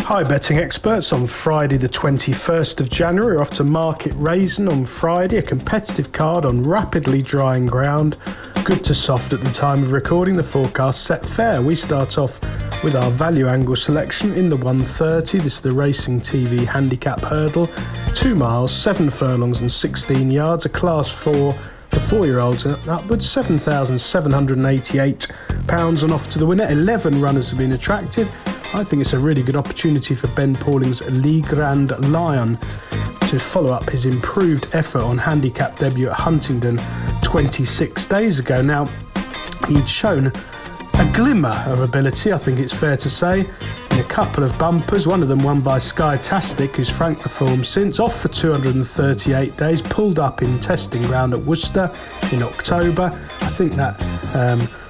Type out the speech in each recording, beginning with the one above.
Hi betting experts, on Friday the 21st of January, we're off to Market Raisin on Friday, a competitive card on rapidly drying ground, good to soft at the time of recording. The forecast set fair. We start off with our value angle selection in the 130. This is the Racing TV handicap hurdle, 2 miles, 7 furlongs and 16 yards, a class 4 for 4-year-olds and upwards, £7,788 and off to the winner. 11 runners have been attracted. I think it's a really good opportunity for Ben Pauling's Le Grand Lion to follow up his improved effort on handicap debut at Huntingdon 26 days ago. Now, he'd shown a glimmer of ability, I think it's fair to say, in a couple of bumpers, one of them won by Skytastic, who's franked the form since, off for 238 days, pulled up in testing ground at Worcester in October. I think that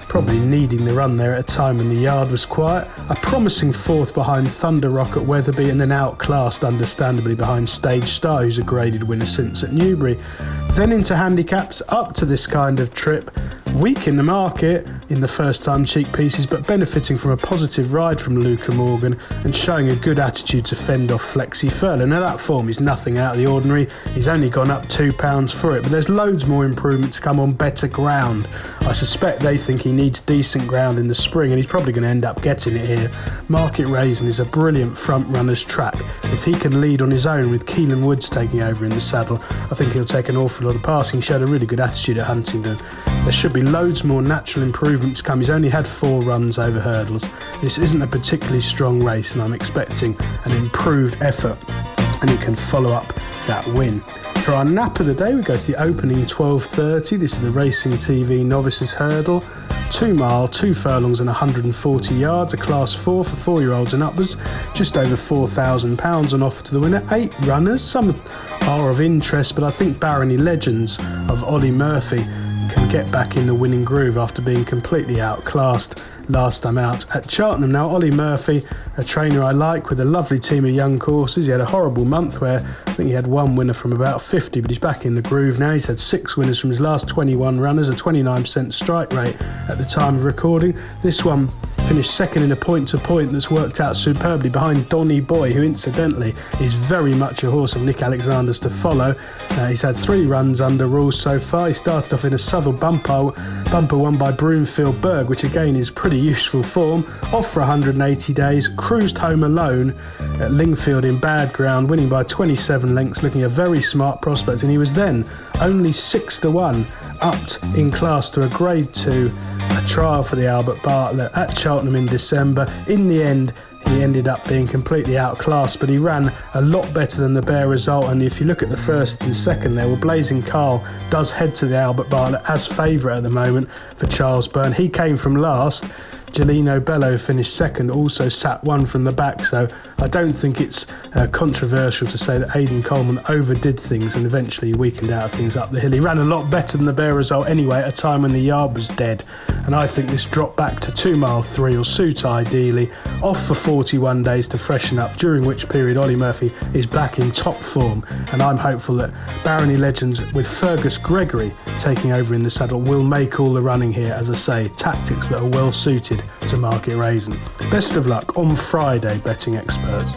probably needing the run there at a time when the yard was quiet. A promising fourth behind Thunder Rock at Wetherby, and then outclassed understandably behind Stage Star, who's a graded winner since at Newbury. Then into handicaps, up to this kind of trip, weak in the market in the first time cheek pieces, but benefiting from a positive ride from Luca Morgan and showing a good attitude to fend off Flexi Furler. Now that form is nothing out of the ordinary. He's only gone up £2 for it, but there's loads more improvement to come on better ground. I suspect they think he needs decent ground in the spring, and he's probably going to end up getting it here. Market Raisin is a brilliant front runner's track. If he can lead on his own with Keelan Woods taking over in the saddle, I think he'll take an awful lot of passing. He showed a really good attitude at Huntingdon. There should be loads more natural improvement to come. He's only had 4 runs over hurdles. This isn't a particularly strong race, and I'm expecting an improved effort, and he can follow up that win. For our nap of the day, we go to the opening 12:30. This is the Racing TV Novices Hurdle, 2 mile, 2 furlongs and 140 yards, a class 4 for 4-year-olds and upwards, just over £4,000 on offer to the winner. 8 runners, some are of interest, but I think Barony Legends of Ollie Murphy can get back in the winning groove after being completely outclassed last time out at Cheltenham. Now, Ollie Murphy, a trainer I like, with a lovely team of young coursers. He had a horrible month where I think he had 1 winner from about 50, but he's back in the groove now. He's had 6 winners from his last 21 runners, a 29% strike rate at the time of recording. This one finished second in a point-to-point that's worked out superbly behind Donny Boy, who incidentally is very much a horse of Nick Alexander's to follow. He's had 3 runs under rules so far. He started off in a Southwell bumper won by Broomfield Berg, which again is pretty useful form. Off for 180 days, cruised home alone at Lingfield in bad ground, winning by 27 lengths, looking a very smart prospect, and he was then only 6-1 upped in class to a grade 2, a trial for the Albert Bartlett at Cheltenham in December. In the end, he ended up being completely outclassed, but he ran a lot better than the bare result. And if you look at the first and second there, well, Blazing Carl does head to the Albert Bartlett as favourite at the moment for Charles Byrne. He came from last. Gelino Bello finished second, also sat 1 from the back, so I don't think it's controversial to say that Aidan Coleman overdid things and eventually weakened out of things up the hill. He ran a lot better than the bare result anyway at a time when the yard was dead, and I think this drop back to 2 mile 3 will suit ideally. Off for 41 days to freshen up, during which period Ollie Murphy is back in top form, and I'm hopeful that Barony Legends with Fergus Gregory taking over in the saddle will make all the running here. As I say, tactics that are well suited to Market Raisin. Best of luck on Friday, betting experts.